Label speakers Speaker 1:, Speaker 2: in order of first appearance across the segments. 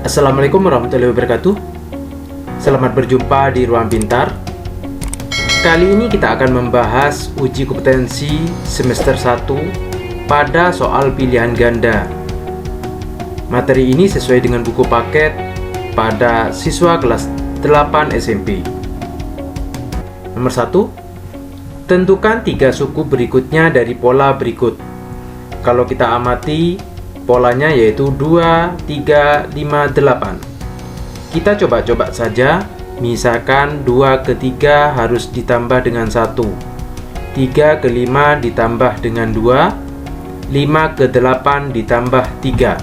Speaker 1: Assalamualaikum warahmatullahi wabarakatuh. Selamat berjumpa di Ruang Pintar. Kali ini kita akan membahas uji kompetensi semester 1 pada soal pilihan ganda. Materi ini sesuai dengan buku paket pada siswa kelas 8 SMP. Nomor 1. Tentukan 3 suku berikutnya dari pola berikut. Kalau kita amati, polanya yaitu 2, 3, 5, 8. Kita coba-coba saja. Misalkan 2 ke 3 harus ditambah dengan 1, 3 ke 5 ditambah dengan 2, 5 ke 8 ditambah 3.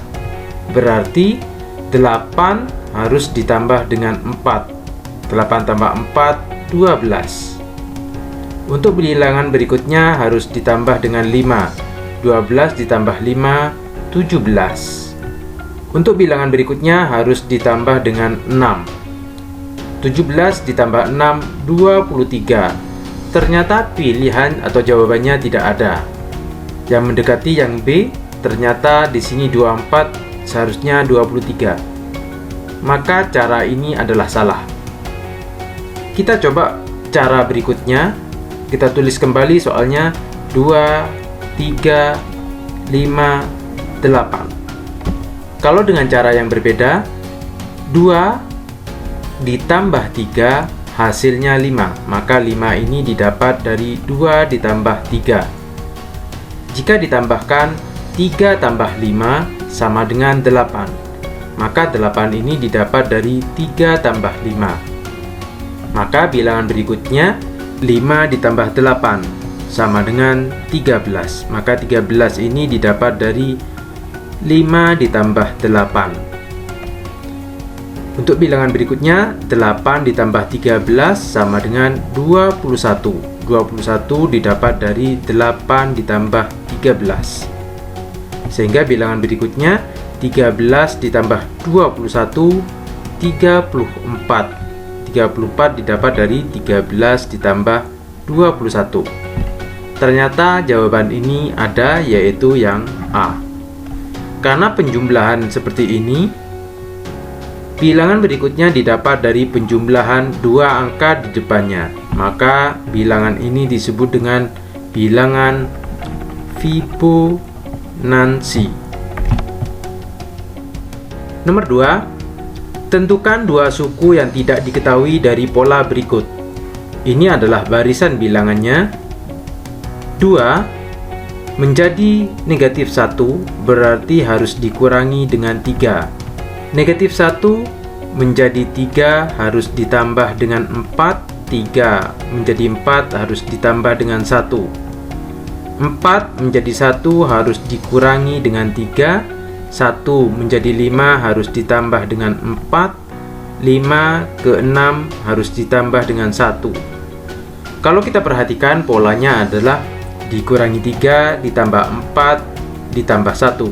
Speaker 1: Berarti 8 harus ditambah dengan 4. 8 tambah 4, 12. Untuk bilangan berikutnya harus ditambah dengan 5. 12 ditambah 5, 17. Untuk bilangan berikutnya harus ditambah dengan 6. 17 ditambah 6, 23. Ternyata pilihan atau jawabannya tidak ada. Yang mendekati yang B, ternyata di sini 24, seharusnya 23. Maka cara ini adalah salah. Kita coba cara berikutnya. Kita tulis kembali soalnya 2, 3, 5, 8. Kalau dengan cara yang berbeda, 2 ditambah 3 hasilnya 5. Maka 5 ini didapat dari 2 ditambah 3. Jika ditambahkan 3 tambah 5 sama dengan 8. Maka 8 ini didapat dari 3 tambah 5. Maka bilangan berikutnya 5 ditambah 8 sama dengan 13. Maka 13 ini didapat dari 5 ditambah 8. Untuk bilangan berikutnya 8 ditambah 13 sama dengan 21. 21 didapat dari 8 ditambah 13. Sehingga bilangan berikutnya 13 ditambah 21, 34. 34 didapat dari 13 ditambah 21. Ternyata jawaban ini ada, yaitu yang A. Karena penjumlahan seperti ini, bilangan berikutnya didapat dari penjumlahan 2 angka di depannya. Maka bilangan ini disebut dengan bilangan Fibonacci. Nomor 2. Tentukan 2 suku yang tidak diketahui dari pola berikut. Ini adalah barisan bilangannya. 2 menjadi negatif 1 berarti harus dikurangi dengan 3. Negatif 1 menjadi 3 harus ditambah dengan 4. 3 menjadi 4 harus ditambah dengan 1. 4 menjadi 1 harus dikurangi dengan 3. 1 menjadi 5 harus ditambah dengan 4. 5 ke 6 harus ditambah dengan 1. Kalau kita perhatikan, polanya adalah dikurangi 3 ditambah 4 ditambah 1.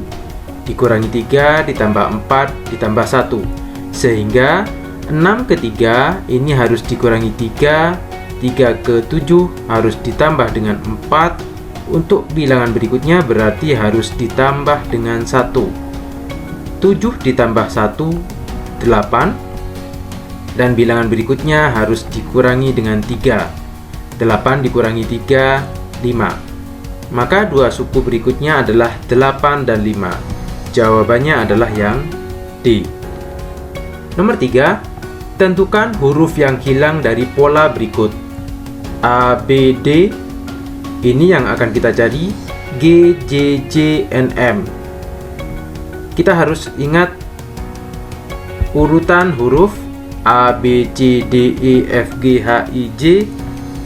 Speaker 1: Dikurangi 3 ditambah 4 ditambah 1. Sehingga 6 ke 3 ini harus dikurangi 3. 3 ke 7 harus ditambah dengan 4. Untuk bilangan berikutnya berarti harus ditambah dengan 1. 7 ditambah 1, 8. Dan bilangan berikutnya harus dikurangi dengan 3. 8 dikurangi 3, 5. Maka 2 suku berikutnya adalah 8 dan 5. Jawabannya adalah yang D. Nomor 3. Tentukan huruf yang hilang dari pola berikut. A, B, D. Ini yang akan kita cari. G, J, J, N, M. Kita harus ingat urutan huruf A, B, C, D, E, F, G, H, I, J,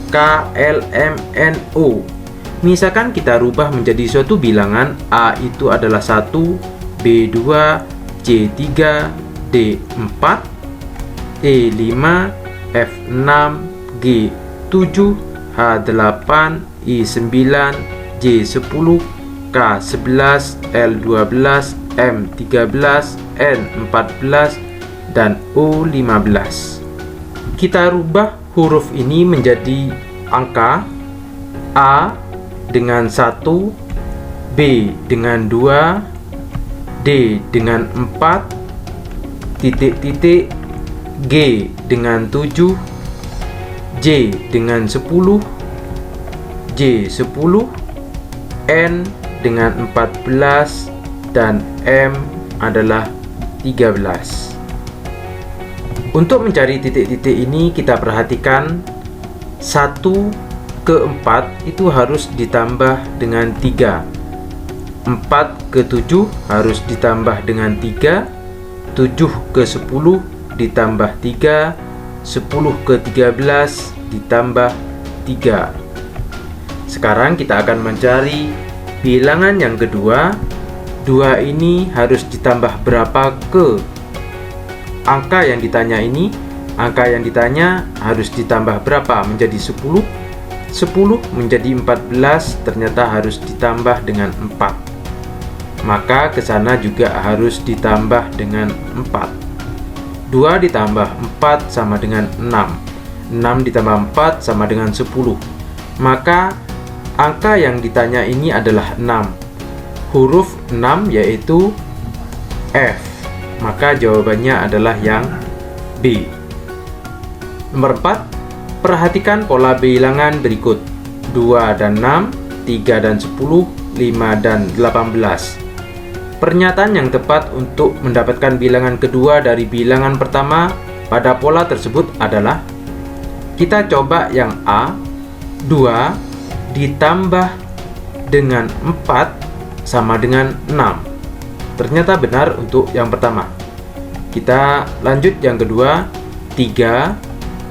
Speaker 1: K, L, M, N, O. Misalkan kita rubah menjadi suatu bilangan. A itu adalah 1, B 2, C 3, D 4, E 5, F 6, G 7, H 8, I 9, J 10, K 11, L 12, M 13, N 14, dan O 15. Kita rubah huruf ini menjadi angka. A dengan 1, B dengan 2, D dengan 4, titik-titik G dengan 7, J dengan 10, J 10, N dengan 14, dan M adalah 13. Untuk mencari titik-titik ini kita perhatikan 1 ke 4 itu harus ditambah dengan 3, 4 ke 7 harus ditambah dengan 3, 7 ke 10 ditambah 3, 10 ke 13 ditambah 3. Sekarang kita akan mencari bilangan yang kedua. 2 ini harus ditambah berapa ke angka yang ditanya ini? Angka yang ditanya harus ditambah berapa menjadi 10? 10 menjadi 14 ternyata harus ditambah dengan 4. Maka ke sana juga harus ditambah dengan 4. 2 ditambah 4 sama dengan 6. 6 ditambah 4 sama dengan 10. Maka angka yang ditanya ini adalah 6. Huruf 6 yaitu F. Maka jawabannya adalah yang B. Nomor 4. Perhatikan pola bilangan berikut. 2 dan 6, 3 dan 10, 5 dan 18. Pernyataan yang tepat untuk mendapatkan bilangan kedua dari bilangan pertama pada pola tersebut adalah, kita coba yang A, 2 ditambah dengan 4 sama dengan 6. Ternyata benar untuk yang pertama. Kita lanjut yang kedua, 3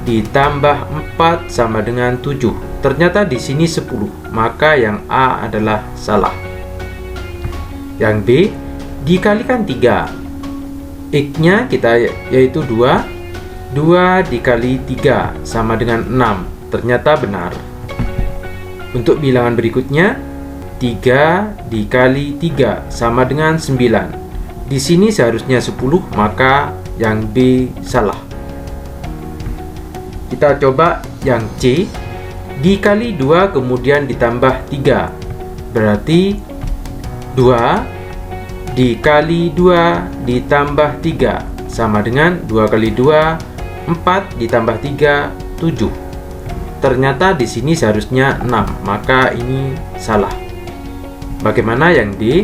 Speaker 1: ditambah 4 sama dengan 7. Ternyata di sini 10, maka yang A adalah salah. Yang B, dikalikan 3. X-nya kita yaitu 2. 2 dikali 3 sama dengan 6. Ternyata benar. Untuk bilangan berikutnya, 3 dikali 3 sama dengan 9. Di sini seharusnya 10, maka yang B salah. Kita coba yang C, dikali 2 kemudian ditambah 3. Berarti 2 dikali 2 ditambah 3 sama dengan 2 kali 2, 4 ditambah 3, 7. Ternyata di sini seharusnya 6, maka ini salah. Bagaimana yang D?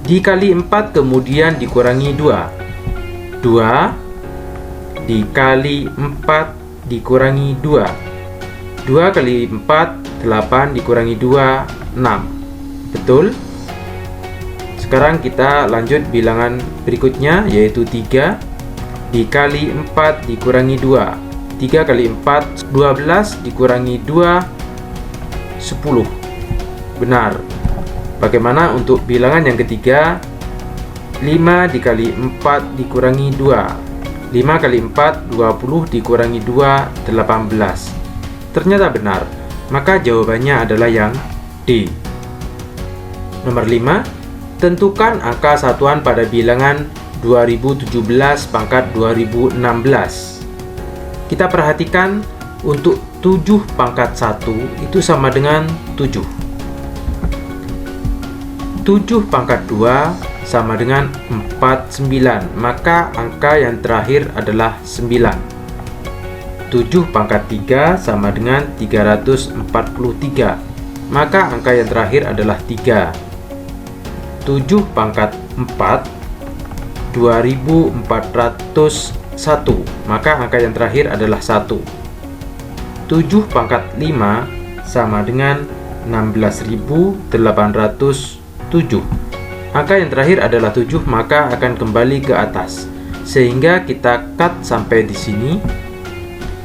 Speaker 1: Dikali 4 kemudian dikurangi 2. 2 dikali 4 dikurangi 2. 2 kali 4, 8 dikurangi 2, 6. Betul? Sekarang kita lanjut bilangan berikutnya, yaitu 3 dikali 4 dikurangi 2. 3 kali 4, 12 dikurangi 2, 10. Benar. Bagaimana untuk bilangan yang ketiga? 5 dikali 4 dikurangi 2. 5 kali 4, 20 dikurangi 2, 18. Ternyata benar. Maka jawabannya adalah yang D. Nomor 5. Tentukan angka satuan pada bilangan 2017 pangkat 2016. Kita perhatikan untuk 7 pangkat 1 itu sama dengan 7. 7 pangkat 2 sama dengan 49, maka angka yang terakhir adalah 9. 7 pangkat 3 sama dengan 343, maka angka yang terakhir adalah 3. 7 pangkat 4, 2401, maka angka yang terakhir adalah 1. 7 pangkat 5 sama dengan 16.807. Angka yang terakhir adalah 7, maka akan kembali ke atas. Sehingga kita cut sampai di sini.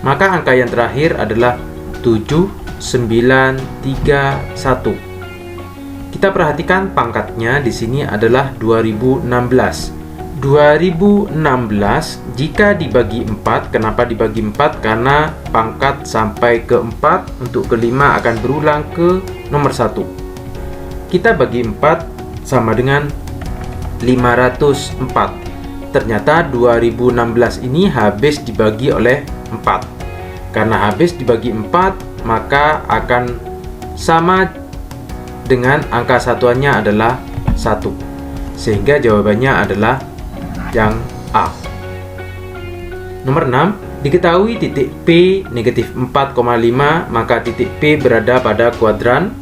Speaker 1: Maka angka yang terakhir adalah 7931. Kita perhatikan pangkatnya di sini adalah 2016. 2016 jika dibagi 4, kenapa dibagi 4? Karena pangkat sampai ke 4 untuk kelima akan berulang ke nomor 1. Kita bagi 4 sama dengan 504. Ternyata 2016 ini habis dibagi oleh 4. Karena habis dibagi 4, maka akan sama dengan angka satuannya adalah 1. Sehingga jawabannya adalah yang A. Nomor 6, diketahui titik P negatif 4,5, maka titik P berada pada kuadran.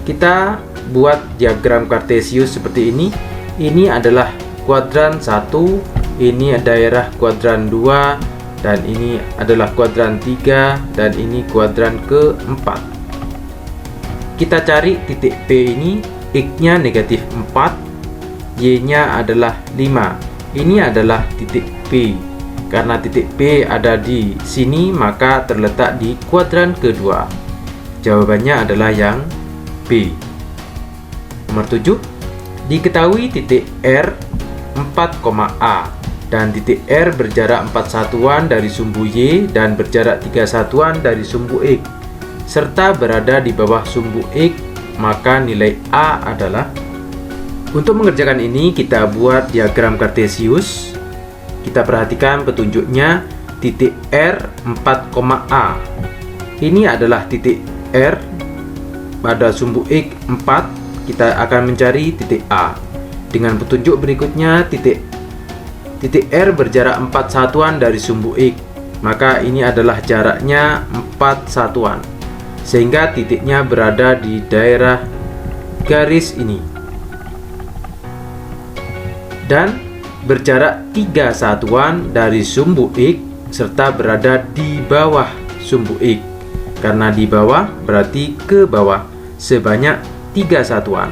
Speaker 1: Kita buat diagram Kartesius seperti ini. Ini adalah kuadran 1, ini daerah kuadran 2, dan ini adalah kuadran 3, dan ini kuadran keempat. Kita cari titik P ini, X-nya negatif 4, Y-nya adalah 5. Ini adalah titik P. Karena titik P ada di sini, maka terletak di kuadran kedua. Jawabannya adalah yang B. Nomor 7, diketahui titik R 4,A dan titik R berjarak 4 satuan dari sumbu Y dan berjarak 3 satuan dari sumbu X, serta berada di bawah sumbu X, maka nilai A adalah. Untuk mengerjakan ini, kita buat diagram Kartesius. Kita perhatikan petunjuknya, titik R 4,A. Ini adalah titik R pada sumbu X 4. Kita akan mencari titik A. Dengan petunjuk berikutnya, titik R berjarak 4 satuan dari sumbu X, maka ini adalah jaraknya 4 satuan, sehingga titiknya berada di daerah garis ini. Dan berjarak 3 satuan dari sumbu X serta berada di bawah sumbu X. Karena di bawah berarti ke bawah sebanyak 3 satuan.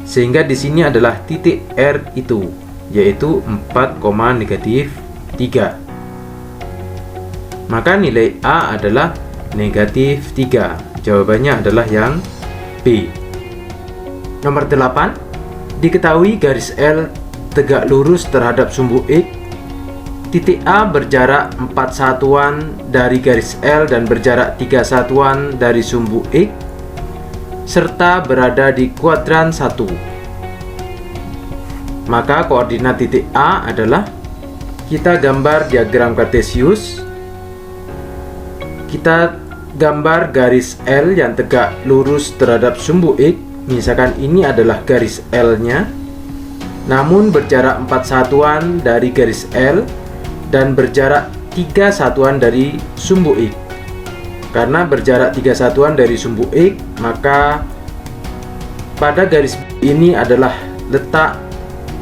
Speaker 1: Sehingga di sini adalah titik R itu, yaitu 4,-3. Maka nilai A adalah negatif 3. Jawabannya adalah yang B. Nomor 8, diketahui garis L tegak lurus terhadap sumbu X. Titik A berjarak 4 satuan dari garis L dan berjarak 3 satuan dari sumbu X, serta berada di kuadran 1. Maka koordinat titik A adalah, kita gambar diagram Kartesius. Kita gambar garis L yang tegak lurus terhadap sumbu X. Misalkan ini adalah garis L-nya, namun berjarak 4 satuan dari garis L dan berjarak 3 satuan dari sumbu X. Karena berjarak 3 satuan dari sumbu X, maka pada garis ini adalah letak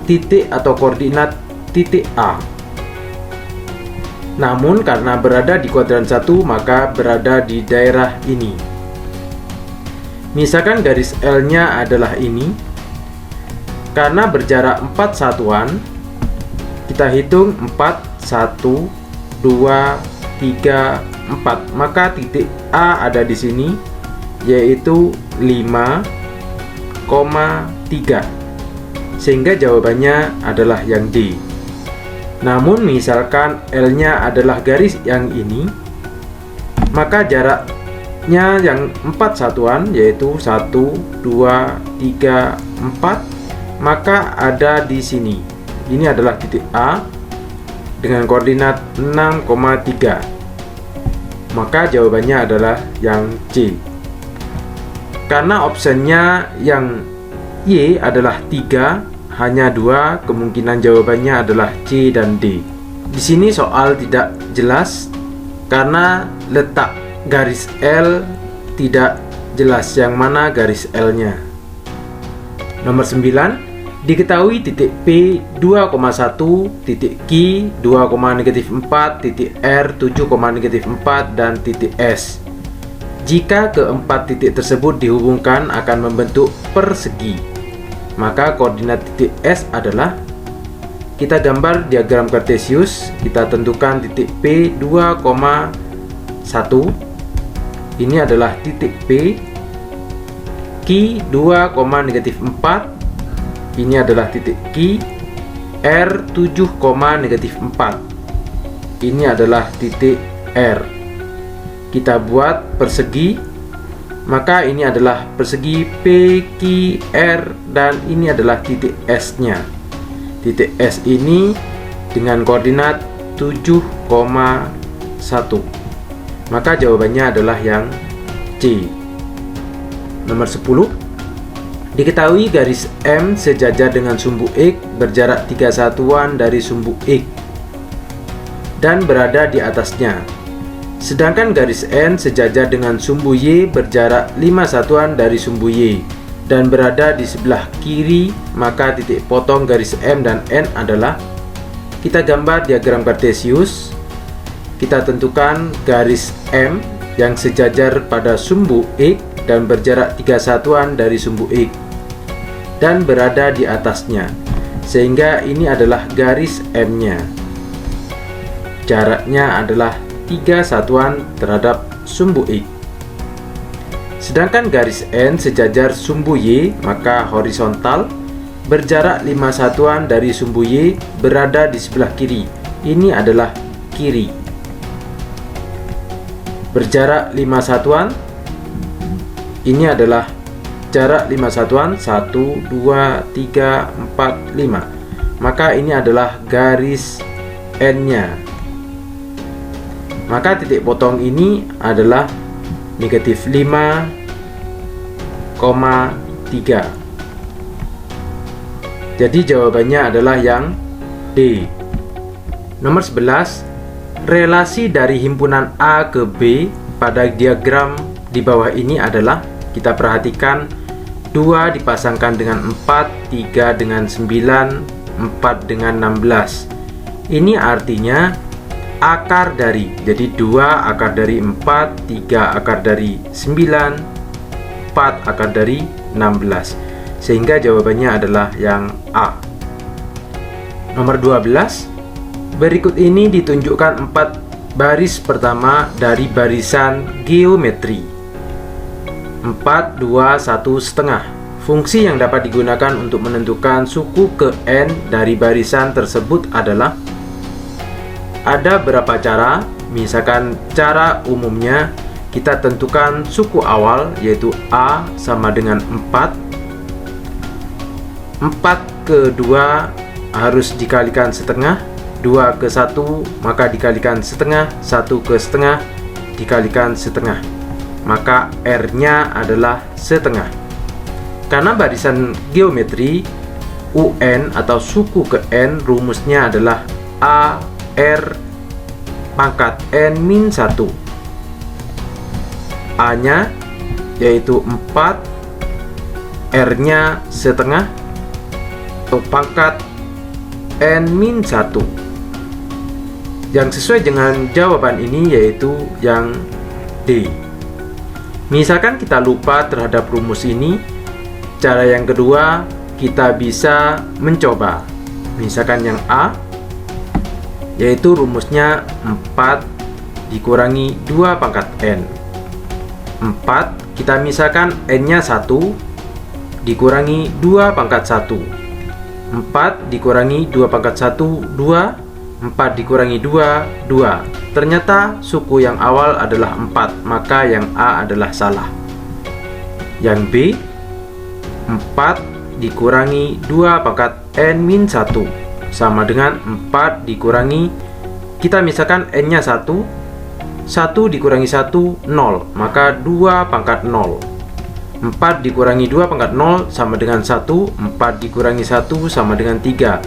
Speaker 1: titik atau koordinat titik A. Namun karena berada di kuadran 1, maka berada di daerah ini. Misalkan garis L-nya adalah ini. Karena berjarak 4 satuan, kita hitung 4, 1, 2, 3, 4. Maka titik A ada di sini, yaitu 5,3. Sehingga jawabannya adalah yang D. Namun misalkan L-nya adalah garis yang ini, maka jaraknya yang 4 satuan, yaitu 1, 2, 3, 4, maka ada di sini. Ini adalah titik A dengan koordinat 6,3. Maka jawabannya adalah yang C. Karena optionnya yang Y adalah 3, hanya 2, kemungkinan jawabannya adalah C dan D. Di sini soal tidak jelas karena letak garis L tidak jelas yang mana garis L-nya. Nomor 9, diketahui titik P 2,1, titik Q 2,-4, titik R 7,-4, dan titik S. Jika keempat titik tersebut dihubungkan akan membentuk persegi. Maka koordinat titik S adalah, kita gambar diagram Kartesius. Kita tentukan titik P 2,1. Ini adalah titik P. Q 2,-4. Ini adalah titik Q. R 7,-4. Ini adalah titik R. Kita buat persegi. Maka ini adalah persegi PQR dan ini adalah titik S-nya. Titik S ini dengan koordinat 7,1. Maka jawabannya adalah yang C. Nomor 10, diketahui garis M sejajar dengan sumbu X berjarak 3 satuan dari sumbu X. dan berada di atasnya. Sedangkan garis N sejajar dengan sumbu Y berjarak 5 satuan dari sumbu Y dan berada di sebelah kiri, maka titik potong garis M dan N adalah, kita gambar diagram kartesius. Kita tentukan garis M yang sejajar pada sumbu X dan berjarak 3 satuan dari sumbu X dan berada di atasnya, sehingga ini adalah garis M-nya. Jaraknya adalah 3 satuan terhadap sumbu X. Sedangkan garis N sejajar sumbu Y, maka horizontal, berjarak 5 satuan dari sumbu Y, berada di sebelah kiri. Ini adalah kiri. Berjarak 5 satuan, ini adalah jarak 5 satuan, 1, 2, 3, 4, 5. Maka ini adalah garis N-nya. Maka titik potong ini adalah negatif 5,3. Jadi jawabannya adalah yang D. Nomor 11, relasi dari himpunan A ke B pada diagram di bawah ini adalah, kita perhatikan 2 dipasangkan dengan 4, 3 dengan 9, 4 dengan 16. Ini artinya akar dari, jadi 2 akar dari 4, 3 akar dari 9, 4 akar dari 16, sehingga jawabannya adalah yang A. Nomor 12, berikut ini ditunjukkan 4 baris pertama dari barisan geometri. 4, 2, 1 setengah. Fungsi yang dapat digunakan untuk menentukan suku ke N dari barisan tersebut adalah, ada beberapa cara. Misalkan cara umumnya, kita tentukan suku awal, yaitu A sama dengan 4. 4 ke 2 harus dikalikan setengah, 2 ke 1 maka dikalikan setengah, 1 ke setengah dikalikan setengah, maka R-nya adalah setengah. Karena barisan geometri, UN atau suku ke N rumusnya adalah A R pangkat N min 1. A-nya yaitu 4, R-nya setengah, atau pangkat N min 1. Yang sesuai dengan jawaban ini yaitu yang D. Misalkan kita lupa terhadap rumus ini, cara yang kedua kita bisa mencoba. Misalkan yang A, yaitu rumusnya 4 dikurangi 2 pangkat N. 4 kita misalkan N-nya 1 dikurangi 2 pangkat 1. 4 dikurangi 2 pangkat 1, 2. 4 dikurangi 2, 2. Ternyata suku yang awal adalah 4, maka yang A adalah salah. Yang B, 4 dikurangi 2 pangkat N min 1 sama dengan 4 dikurangi, kita misalkan N-nya 1, 1 dikurangi 1, 0, maka 2 pangkat 0. 4 dikurangi 2 pangkat 0 sama dengan 1, 4 dikurangi 1 sama dengan 3.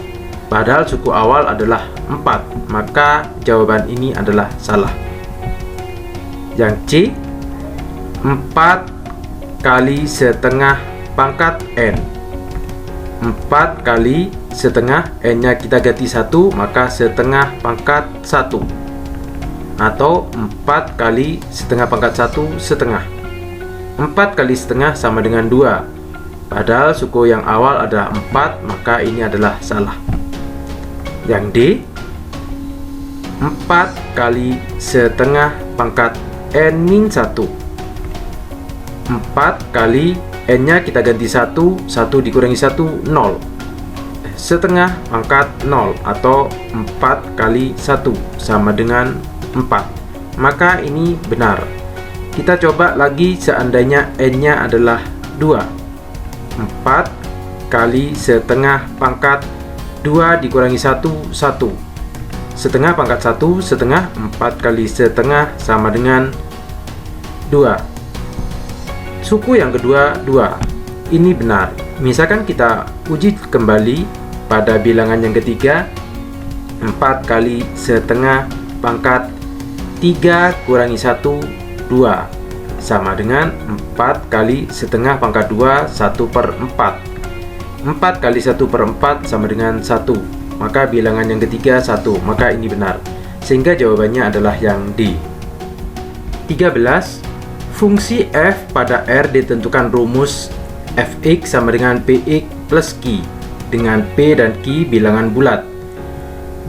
Speaker 1: Padahal suku awal adalah 4, maka jawaban ini adalah salah. Yang C, 4 kali setengah pangkat N. 4 kali setengah, N-nya kita ganti 1, maka setengah pangkat 1. Atau 4 kali setengah pangkat 1 setengah. 4 kali setengah sama dengan 2. Padahal suku yang awal adalah 4, maka ini adalah salah. Yang D, 4 kali setengah pangkat N min 1. 4 kali N-nya kita ganti 1, 1 dikurangi 1, 0. Setengah pangkat 0 atau 4 kali 1 sama dengan 4. Maka ini benar. Kita coba lagi seandainya N-nya adalah 2. 4 kali setengah pangkat 2 dikurangi 1, 1. Setengah pangkat 1, setengah, 4 kali setengah sama dengan 2. Suku yang kedua 2. Ini benar. Misalkan kita uji kembali pada bilangan yang ketiga, 4 kali setengah pangkat 3 kurangi 1, 2, sama dengan 4 kali setengah pangkat 2, 1/4. 4 kali 1/4 sama dengan 1. Maka bilangan yang ketiga 1. Maka ini benar. Sehingga jawabannya adalah yang D. 13. Fungsi f pada R ditentukan rumus fx sama dengan px plus q dengan p dan q bilangan bulat.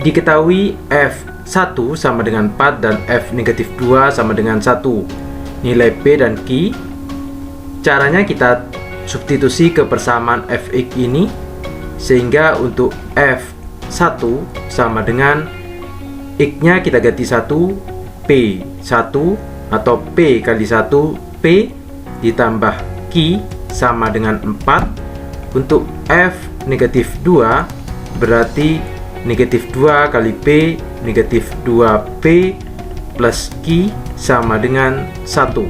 Speaker 1: Diketahui f1 sama dengan 4 dan f negatif 2 sama dengan 1. Nilai p dan q. Caranya kita substitusi ke persamaan fx ini, sehingga untuk f1 sama dengan x-nya kita ganti 1, p1 atau P kali 1, P ditambah Q sama dengan 4. Untuk F negatif 2 berarti negatif 2 kali P negatif 2P plus Q sama dengan 1.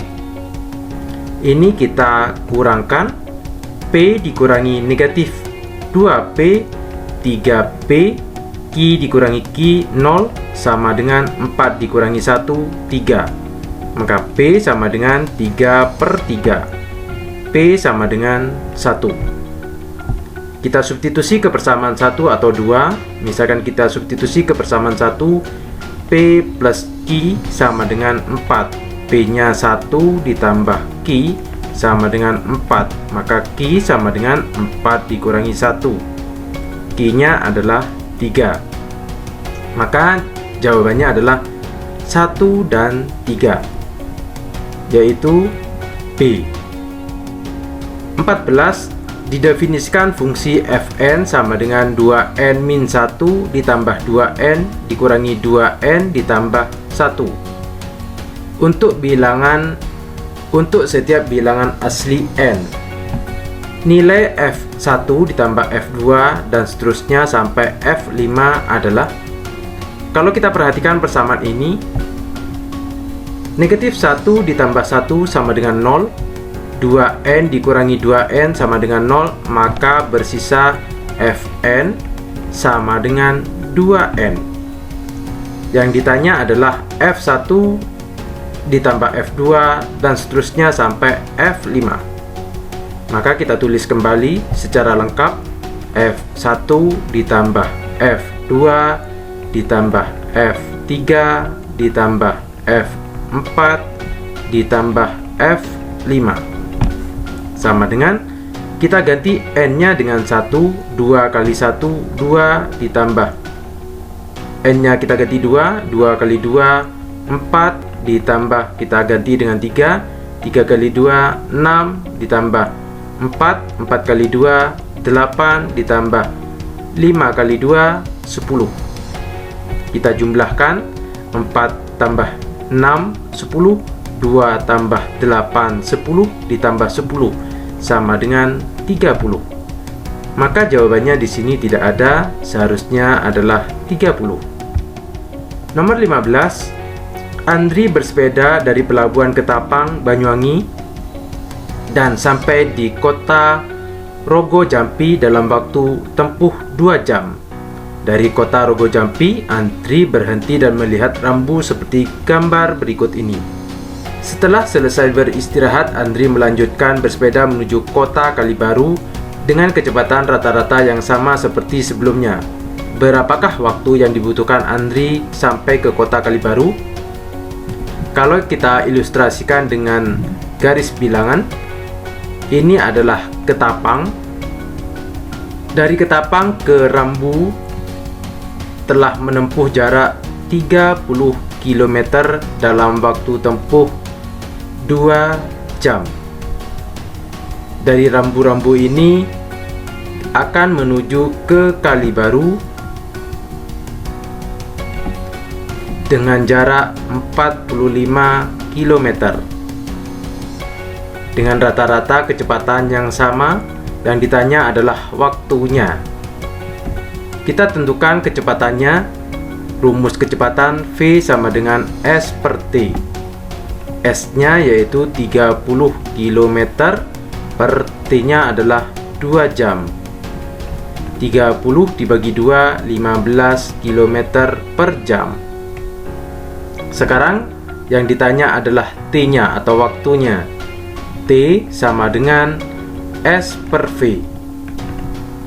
Speaker 1: Ini kita kurangkan, P dikurangi negatif 2P 3P, Q dikurangi Q 0 sama dengan 4 dikurangi 1, 3. Maka P sama dengan 3/3. P sama dengan 1. Kita substitusi ke persamaan 1 atau 2. Misalkan kita substitusi ke persamaan 1, P plus Q sama dengan 4. P-nya 1 ditambah Q sama dengan 4. Maka Q sama dengan 4 dikurangi 1. Q-nya adalah 3. Maka jawabannya adalah 1 dan 3, yaitu B. 14. Didefinisikan fungsi fn sama dengan 2n-1 ditambah 2n dikurangi 2n ditambah 1 untuk setiap bilangan asli n. Nilai f1 ditambah f2 dan seterusnya sampai f5 adalah, kalau kita perhatikan persamaan ini, negatif 1 ditambah 1 sama dengan 0, 2n dikurangi 2n sama dengan 0, maka bersisa fn sama dengan 2n. Yang ditanya adalah f1 ditambah f2 dan seterusnya sampai f5. Maka kita tulis kembali secara lengkap, f1 ditambah f2 ditambah f3 ditambah f4 ditambah f5 sama dengan, kita ganti n-nya dengan 1, 2 kali 1, 2 ditambah n-nya kita ganti 2, 2 kali 2, 4 ditambah kita ganti dengan 3, 3 kali 2, 6 ditambah 4, 4 kali 2, 8 ditambah 5 kali 2, 10. Kita jumlahkan, 4 tambah 6, 10, 2 tambah 8, 10 ditambah 10 sama dengan 30. Maka jawabannya di sini tidak ada, seharusnya adalah 30. Nomor 15. Andri bersepeda dari Pelabuhan Ketapang, Banyuwangi dan sampai di kota Rogo Jampi dalam waktu tempuh 2 jam. Dari kota Rogo Jampi, Andri berhenti dan melihat rambu seperti gambar berikut ini. Setelah selesai beristirahat, Andri melanjutkan bersepeda menuju kota Kalibaru dengan kecepatan rata-rata yang sama seperti sebelumnya. Berapakah waktu yang dibutuhkan Andri sampai ke kota Kalibaru? Kalau kita ilustrasikan dengan garis bilangan, ini adalah Ketapang. Dari Ketapang ke Rambu telah menempuh jarak 30 km dalam waktu tempuh 2 jam. Dari rambu-rambu ini akan menuju ke Kalibaru dengan jarak 45 km dengan rata-rata kecepatan yang sama. Yang ditanya adalah waktunya. Kita tentukan kecepatannya. Rumus kecepatan V sama dengan S per T. S-nya yaitu 30 km per T-nya adalah 2 jam. 30 dibagi 2, 15 km per jam. Sekarang yang ditanya adalah T-nya atau waktunya. T sama dengan S per V.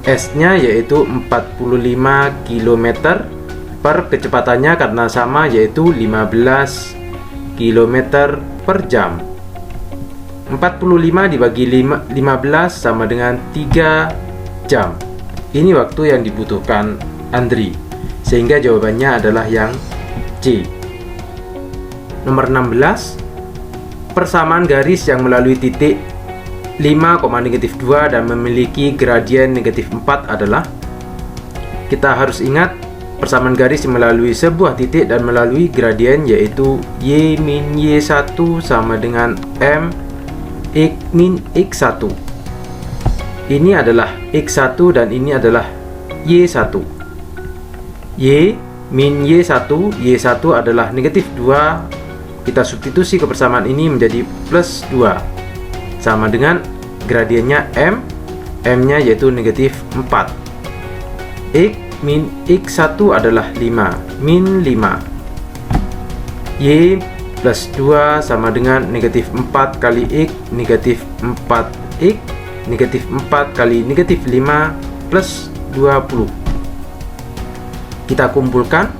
Speaker 1: S-nya yaitu 45 km per kecepatannya karena sama yaitu 15 km per jam. 45 dibagi 15 sama dengan 3 jam. Ini waktu yang dibutuhkan Andri, sehingga jawabannya adalah yang C. Nomor 16, persamaan garis yang melalui titik 5,-2 dan memiliki gradien negatif 4 adalah, kita harus ingat persamaan garis yang melalui sebuah titik dan melalui gradien yaitu Y min Y1 sama dengan M X min X1. Ini adalah X1 dan ini adalah Y1. Y min Y1, Y1 adalah negatif 2. Kita substitusi kebersamaan ini menjadi plus 2 sama dengan gradiennya M, M-nya yaitu negatif 4. X min X1 adalah 5 min 5. Y plus 2 sama dengan negatif 4 kali X negatif 4X negatif 4 kali negatif 5 plus 20. Kita kumpulkan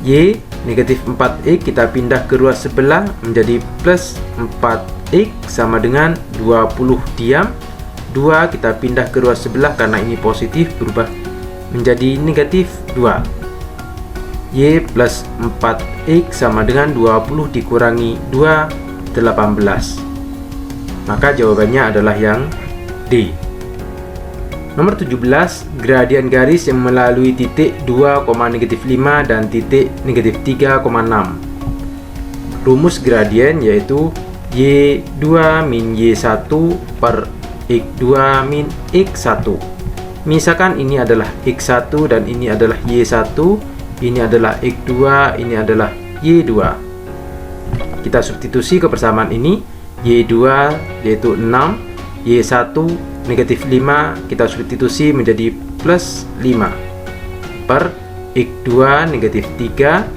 Speaker 1: Y negatif 4X kita pindah ke ruas sebelah menjadi plus 4X sama dengan 20 diam. 2 kita pindah ke ruas sebelah karena ini positif berubah menjadi negatif 2. Y plus 4X sama dengan 20 dikurangi 2, 18. Maka jawabannya adalah yang D. Nomor 17, gradien garis yang melalui titik 2,-5 dan titik negatif 3,6. Rumus gradien yaitu Y2 min Y1 per X2 min X1. Misalkan ini adalah X1 dan ini adalah Y1, ini adalah X2, ini adalah Y2. Kita substitusi kebersamaan ini, Y2 yaitu 6, Y1 negatif 5 kita substitusi menjadi plus 5 per X2 negatif 3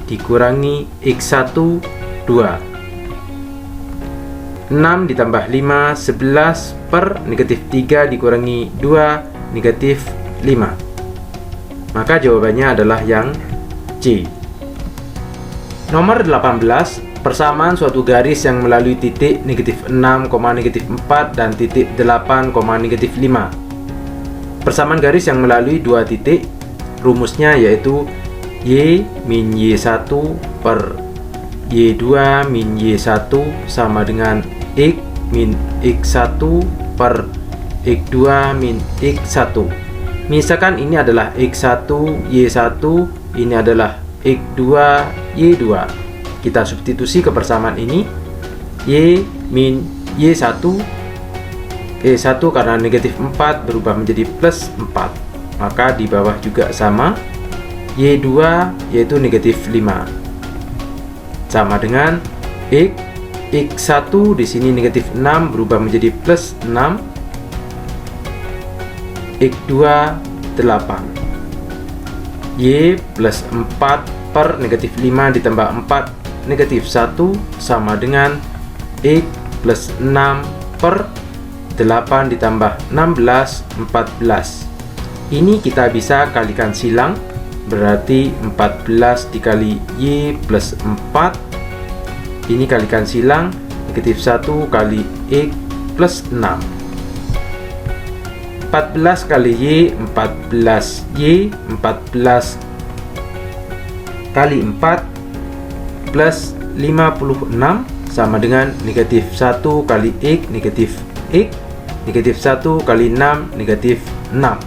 Speaker 1: dikurangi X1 2. 6 ditambah 5 11 per negatif 3 dikurangi 2 negatif 5. Maka jawabannya adalah yang C. Nomor 18, persamaan suatu garis yang melalui titik negatif 6,-4 dan titik 8,-5. Persamaan garis yang melalui dua titik, rumusnya yaitu Y min Y1 per Y2 min Y1 sama dengan X min X1 per X2 min X1. Misalkan ini adalah X1 Y1, ini adalah X2 Y2. Kita substitusi kebersamaan ini, Y min Y1, Y1 karena negatif 4 berubah menjadi plus 4. Maka di bawah juga sama, Y2 yaitu negatif 5 sama dengan X, X1 di sini negatif 6 berubah menjadi plus 6, X2 8. Y plus 4 per negatif 5 ditambah 4 negatif 1 sama dengan X plus 6 per 8 ditambah 16 14. Ini kita bisa kalikan silang, berarti 14 dikali Y plus 4. Ini kalikan silang, negatif 1 kali X plus 6. 14 kali Y 14 Y, 14 kali 4 plus 56 sama dengan negatif 1 kali X negatif X, negatif 1 kali 6 negatif 6.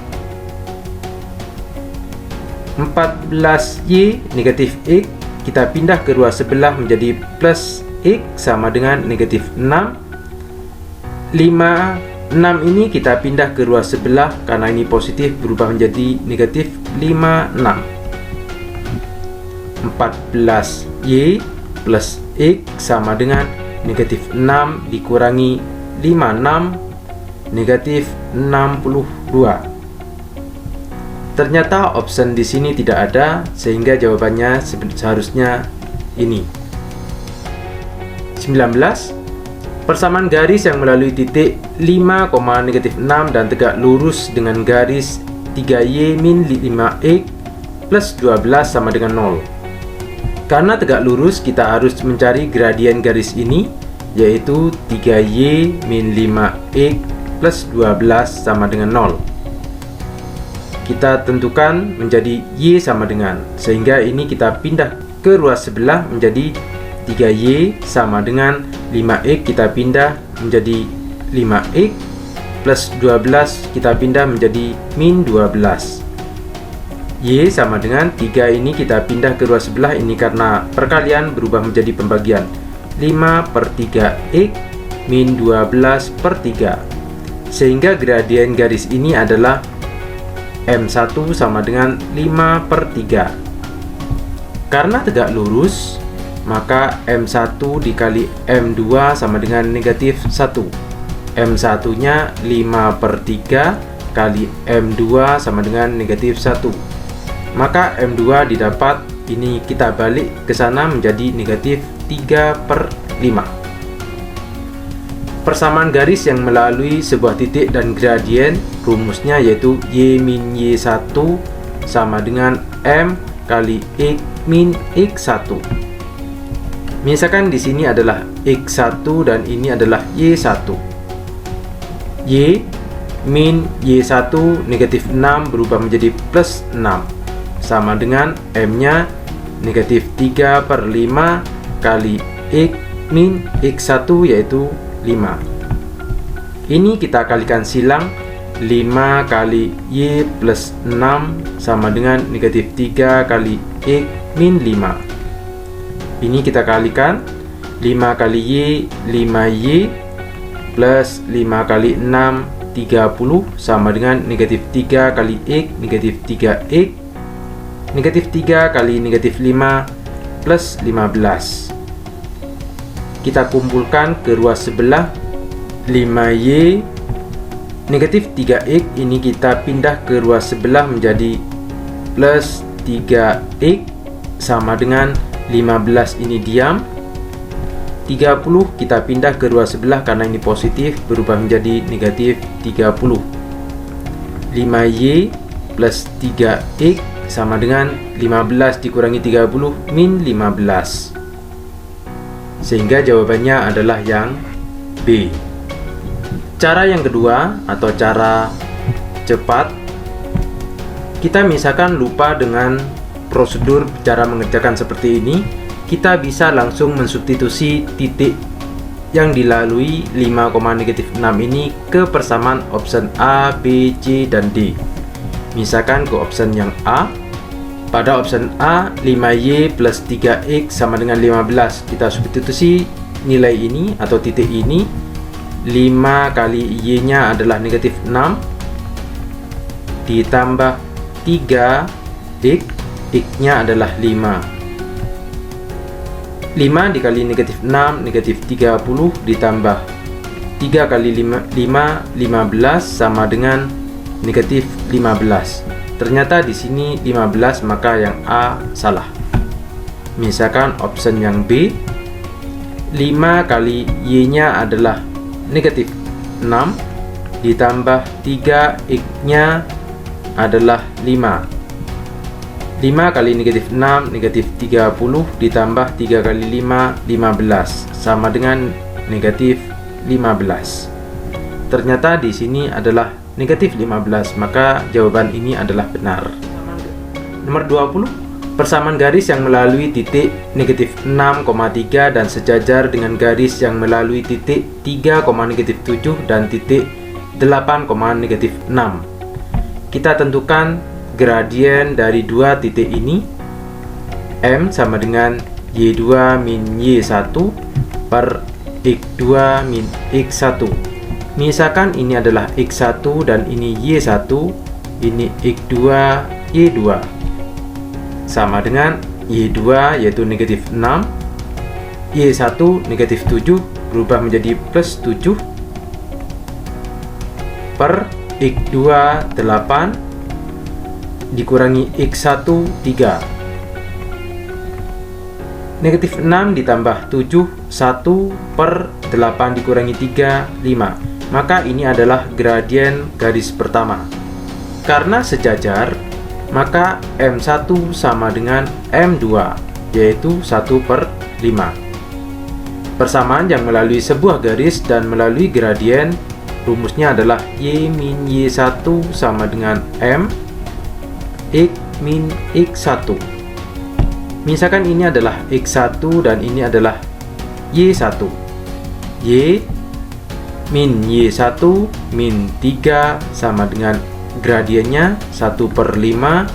Speaker 1: 14Y negatif X kita pindah ke ruas sebelah menjadi plus X sama dengan negatif 6. 6 ini kita pindah ke ruas sebelah karena ini positif berubah menjadi negatif 56. 14Y plus X sama dengan negatif 6 dikurangi 56 negatif 62. Ternyata option di sini tidak ada, sehingga jawabannya seharusnya ini. 19. Persamaan garis yang melalui titik 5, -6 dan tegak lurus dengan garis 3y min 5x plus 12 sama dengan 0. Karena tegak lurus, kita harus mencari gradien garis ini, yaitu 3y min 5x plus 12 sama dengan 0. Kita tentukan menjadi y sama dengan, sehingga ini kita pindah ke ruas sebelah menjadi 3y sama dengan 5x, kita pindah menjadi 5x plus 12 kita pindah menjadi min 12. Y sama dengan 3, ini kita pindah ke ruas sebelah, ini karena perkalian berubah menjadi pembagian. 5/3x min 12/3. Sehingga gradien garis ini adalah M1 sama dengan 5/3. Karena tegak lurus, maka M1 dikali M2 sama dengan negatif 1. M1 nya 5/3 kali M2 sama dengan negatif 1. Maka M2 didapat, ini kita balik ke sana menjadi negatif 3/5. Persamaan garis yang melalui sebuah titik dan gradien, rumusnya yaitu y min y1 sama dengan M kali x min x1. Misalkan di sini adalah x1 dan ini adalah y1. Y min y1 negatif 6 berubah menjadi plus 6 sama dengan M-nya negatif 3/5 kali x min x1 yaitu 5. Ini kita kalikan silang, 5 kali y plus 6 sama dengan negatif 3 kali x min 5. Ini kita kalikan, 5 kali y 5y plus 5 kali 6 30 sama dengan negatif 3 kali x negatif 3x, negatif 3 kali negatif 5 plus 15. Kita kumpulkan ke ruas sebelah, 5y negatif 3x ini kita pindah ke ruas sebelah menjadi plus 3x sama dengan 15, ini diam. 30 kita pindah ke ruas sebelah karena ini positif berubah menjadi negatif 30. 5y plus 3x sama dengan 15 dikurangi 30 min 15. Sehingga jawabannya adalah yang B. Cara yang kedua atau cara cepat, kita misalkan lupa dengan prosedur cara mengerjakan seperti ini, kita bisa langsung mensubstitusi titik yang dilalui 5, -6 ini ke persamaan option A, B, C, dan D. Misalkan ke option yang A. Pada option A, 5y plus 3x sama dengan 15. Kita substitusi nilai ini atau titik ini. 5 kali y nya adalah negatif 6 ditambah 3x, x nya adalah 5. 5 dikali negatif 6 negatif 30 ditambah 3 kali 5 15 sama dengan negatif 15. Ternyata di sini 15, maka yang A salah. Misalkan option yang B, 5 kali y nya adalah negatif 6 ditambah 3x nya adalah 5. 5 kali negatif 6 negatif 30 ditambah 3 kali 5 15 sama dengan negatif 15. Ternyata di sini adalah negatif 15, maka jawaban ini adalah benar. Nomor 20, persamaan garis yang melalui titik negatif 6,3 dan sejajar dengan garis yang melalui titik 3, negatif 7 dan titik 8, negatif 6. Kita tentukan gradien dari dua titik ini. M sama dengan y2 min y1 per x2 min x1. Misalkan ini adalah x1 dan ini y1, ini x2 y2 sama dengan y2 yaitu negatif 6, y1 negatif 7 berubah menjadi plus 7 per x2 8 dikurangi x1 3 Negatif 6 ditambah 7, 1 per 8 dikurangi 3, 5. Maka ini adalah gradien garis pertama. Karena sejajar, maka M1 sama dengan M2, yaitu 1 per 5. Persamaan yang melalui sebuah garis dan melalui gradien, rumusnya adalah Y min Y1 sama dengan M X min X1. Misalkan ini adalah X1 dan ini adalah Y1. Y min Y1 min 3 sama dengan gradiennya 1 per 5.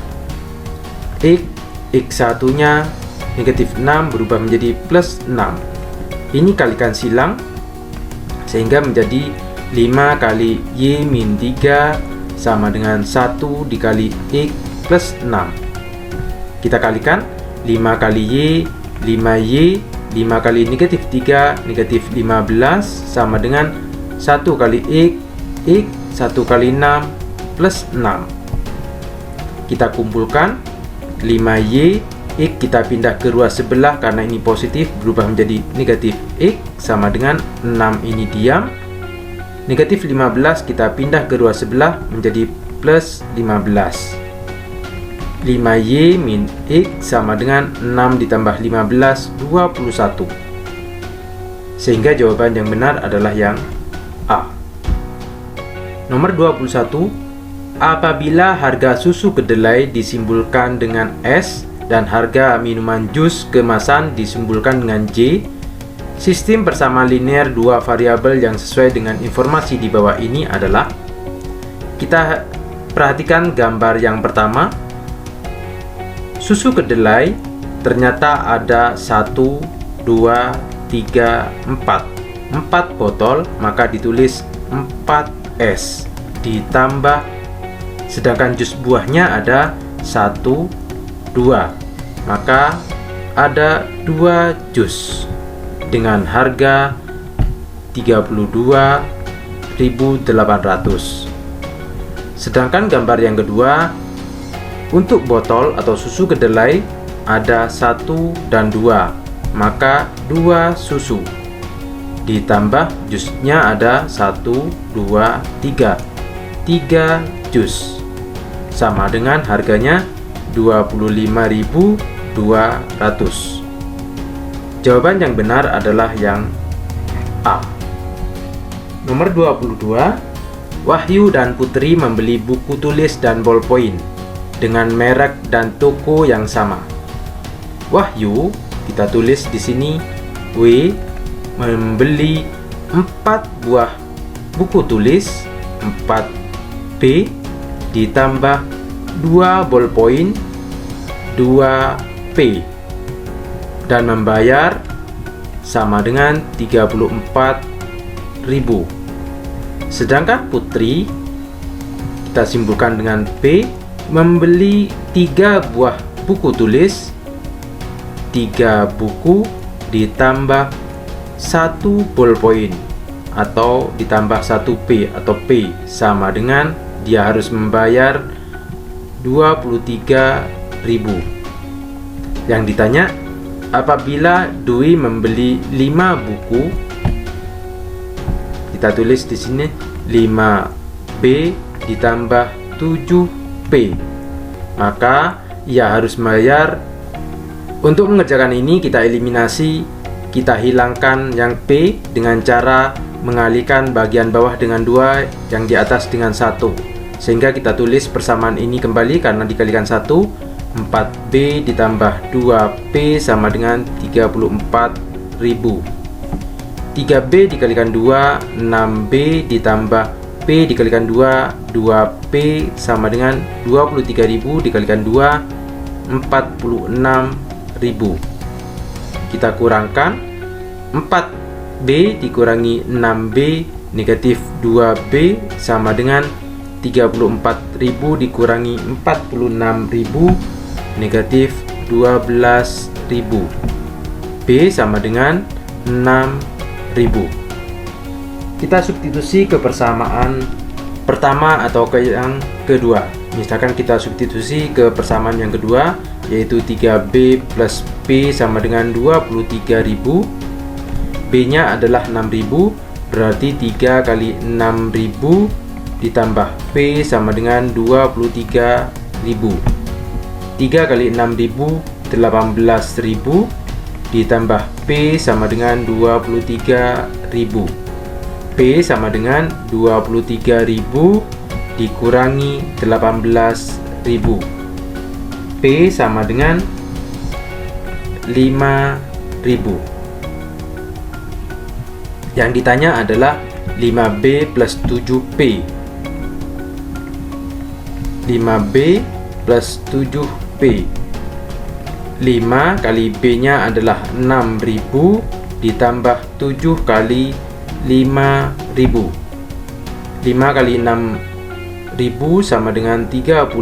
Speaker 1: X1 nya negatif 6 berubah menjadi plus 6. Ini kalikan silang sehingga menjadi 5 kali Y min 3 sama dengan 1 dikali X plus 6. Kita kalikan 5 kali Y, 5Y, 5 kali negatif 3, negatif 15 sama dengan 1 kali X 1 kali 6 plus 6. Kita kumpulkan 5Y, X kita pindah ke ruas sebelah karena ini positif berubah menjadi negatif X sama dengan 6 ini diam. Negatif 15 kita pindah ke ruas sebelah menjadi plus 15. 5Y min X sama dengan 6 ditambah 15, 21. Sehingga jawaban yang benar adalah yang A. Nomor 21. Apabila harga susu kedelai disimbolkan dengan S dan harga minuman jus kemasan disimbolkan dengan J, sistem persamaan linear dua variabel yang sesuai dengan informasi di bawah ini adalah, kita perhatikan gambar yang pertama. Susu kedelai ternyata ada 1, 2, 3, 4 botol, maka ditulis 4S ditambah, sedangkan jus buahnya ada 1, 2, maka ada 2 jus dengan harga 32.800. Sedangkan gambar yang kedua, untuk botol atau susu kedelai ada 1 dan 2, maka 2 susu ditambah jusnya ada 1, 2, 3 jus sama dengan harganya 25.200. Jawaban yang benar adalah yang A. Nomor 22. Wahyu dan Putri membeli buku tulis dan ballpoint dengan merek dan toko yang sama. Wahyu kita tulis di sini W membeli 4 buah buku tulis 4B ditambah 2 ballpoint 2P dan membayar sama dengan 34.000. Sedangkan Putri kita simpulkan dengan P membeli 3 buah buku tulis 3 buku ditambah 1 ballpoint atau ditambah 1P atau P sama dengan dia harus membayar 23.000. Yang ditanya, apabila Dwi membeli 5 buku, kita tulis di sini 5B ditambah 7P, maka ia harus membayar. Untuk mengerjakan ini kita eliminasi, kita hilangkan yang P dengan cara mengalihkan bagian bawah dengan 2, yang di atas dengan 1, sehingga kita tulis persamaan ini kembali karena dikalikan 1. 4B ditambah 2P sama dengan 34.000. 3B dikalikan 2, 6B ditambah P dikalikan 2, 2P sama dengan 23.000 dikalikan 2, 46.000. Kita kurangkan 4B dikurangi 6B negatif 2B sama dengan 34.000 dikurangi 46.000 negatif 12.000. B sama dengan 6.000. Kita substitusi ke persamaan pertama atau ke yang kedua. Misalkan kita substitusi ke persamaan yang kedua, yaitu 3B plus P sama dengan 23.000. B-nya adalah 6.000, berarti 3 kali 6.000 ditambah P sama dengan 23.000. 3 kali 6.000, 18.000, ditambah P sama dengan 23.000. P sama dengan 23.000 dikurangi 18.000. P sama dengan 5.000. Yang ditanya adalah 5B plus 7P. 5B plus 7P. 5 kali B-nya adalah 6.000 ditambah 7 kali 5.000. 5 kali 6.000 sama dengan 30.000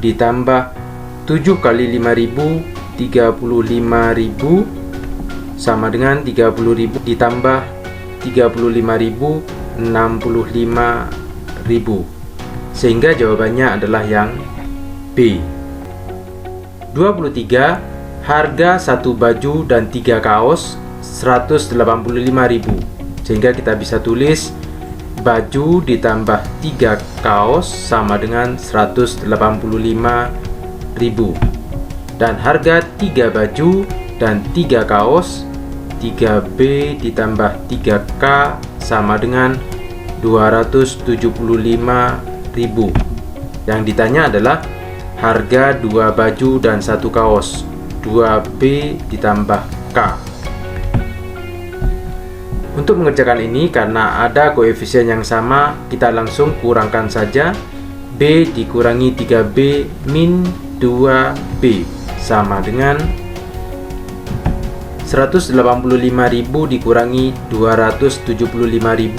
Speaker 1: ditambah 7 kali 5.000, 35.000 sama dengan 30.000 ditambah 35.000, 65.000. Sehingga jawabannya adalah yang B. 23. Harga satu baju dan 3 kaos 185.000. Sehingga kita bisa tulis baju ditambah 3 kaos sama dengan 185.000. Dan harga 3 baju dan 3 kaos 3B ditambah 3K sama dengan 275.000. Yang ditanya adalah harga 2 baju dan 1 kaos 2B ditambah K. Untuk mengerjakan ini, karena ada koefisien yang sama, kita langsung kurangkan saja. B dikurangi 3B min 2B sama dengan 185.000 dikurangi 275.000,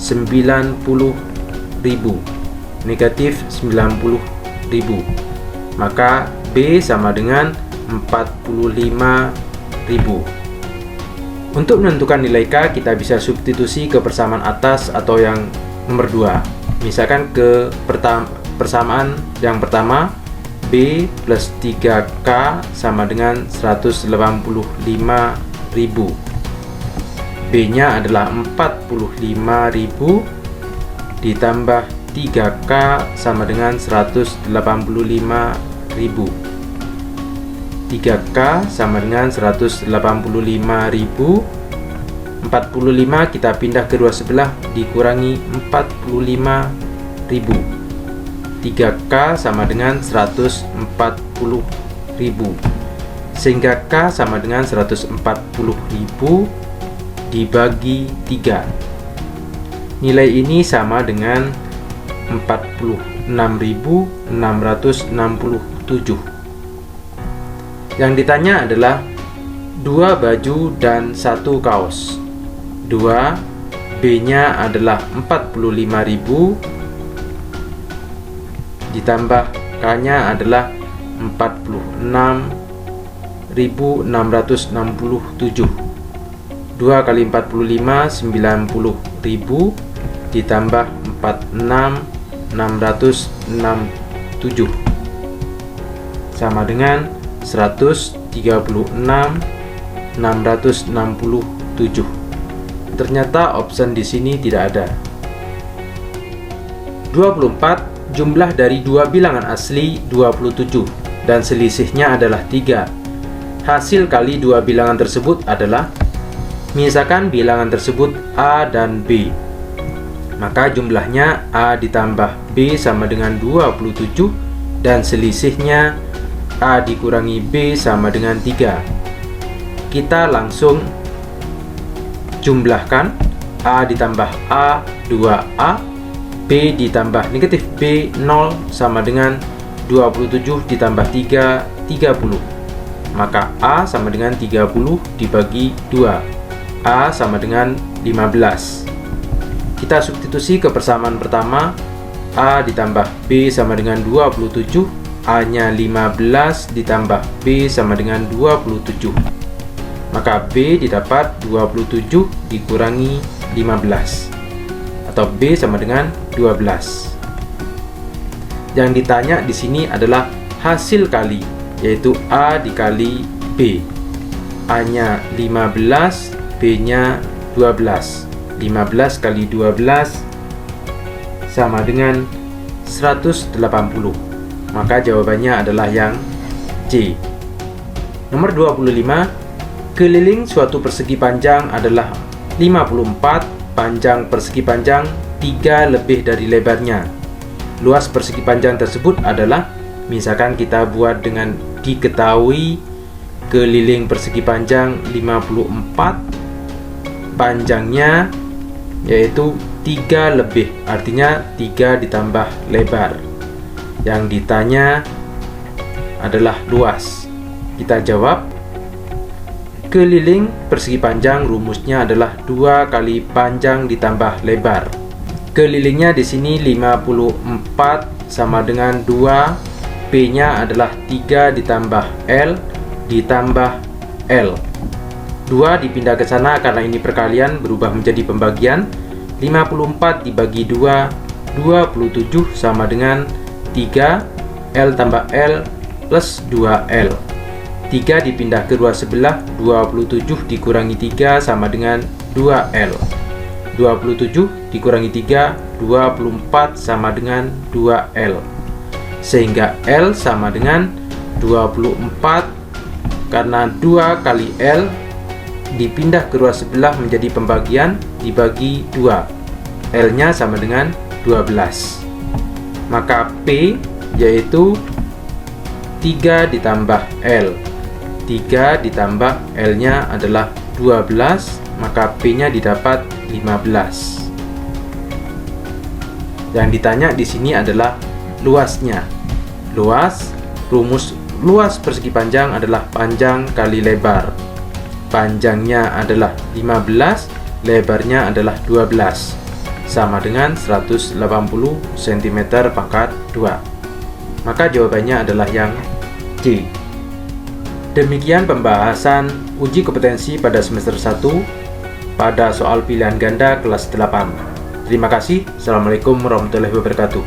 Speaker 1: 90.000, negatif 90.000. Maka B sama dengan 45.000. Untuk menentukan nilai K, kita bisa substitusi ke persamaan atas atau yang nomor 2. Misalkan ke persamaan yang pertama, B plus 3K sama dengan 185.000. B-nya adalah 45.000 ditambah 3K sama dengan 185.000. 3K sama dengan 185.000. 45 kita pindah ke dua sebelah, dikurangi 45.000. 3K sama dengan 140.000. Sehingga K sama dengan 140.000 dibagi 3. Nilai ini sama dengan 46.667. Yang ditanya adalah 2 baju dan 1 kaos. 2, B-nya adalah 45.000 ditambah K-nya adalah 46.667. 2 kali 45, 90.000 ditambah 46.667 sama dengan 136.667. Ternyata option di sini tidak ada. 24. Jumlah dari dua bilangan asli 27 dan selisihnya adalah 3. Hasil kali dua bilangan tersebut adalah, misalkan bilangan tersebut A dan B, maka jumlahnya A ditambah B sama dengan 27 dan selisihnya A dikurangi B sama dengan 3. Kita langsung jumlahkan. A ditambah A 2A, B ditambah negatif B 0 sama dengan 27 ditambah 3, 30. Maka A sama dengan 30 dibagi 2. A sama dengan 15. Kita substitusi ke persamaan pertama. A ditambah B sama dengan 27. A-nya 15 ditambah B sama dengan 27. Maka B didapat 27 dikurangi 15, atau B sama dengan 12. Yang ditanya di sini adalah hasil kali, yaitu A dikali B. A-nya 15, B-nya 12. 15 kali 12 sama dengan 180. Maka jawabannya adalah yang C. Nomor 25, keliling suatu persegi panjang adalah 54, panjang persegi panjang 3 lebih dari lebarnya. Luas persegi panjang tersebut adalah, misalkan kita buat dengan diketahui keliling persegi panjang 54, panjangnya yaitu 3 lebih, artinya 3 ditambah lebar. Yang ditanya adalah luas. Kita jawab, keliling persegi panjang rumusnya adalah 2 kali panjang ditambah lebar. Kelilingnya di sini 54 sama dengan 2, P-nya adalah 3 ditambah L ditambah L. 2 dipindah ke sana karena ini perkalian, berubah menjadi pembagian. 54 dibagi 2, 27 sama dengan 3, L tambah L plus 2L. 3 dipindah ke dua sebelah, 27 dikurangi 3 sama dengan 2L. 27 dikurangi 3, 24 sama dengan 2L. Sehingga L sama dengan 24, karena 2 kali L dipindah ke dua sebelah menjadi pembagian, dibagi 2. L-nya sama dengan 12. Maka P yaitu 3 ditambah L. 3 ditambah L-nya adalah 12, maka P-nya didapat 15. Yang ditanya di sini adalah luasnya. Rumus luas persegi panjang adalah panjang kali lebar. Panjangnya adalah 15, lebarnya adalah 12, sama dengan 180 cm pangkat 2. Maka jawabannya adalah yang C. Demikian pembahasan uji kompetensi pada semester 1 pada soal pilihan ganda kelas 8. Terima kasih. Assalamualaikum warahmatullahi wabarakatuh.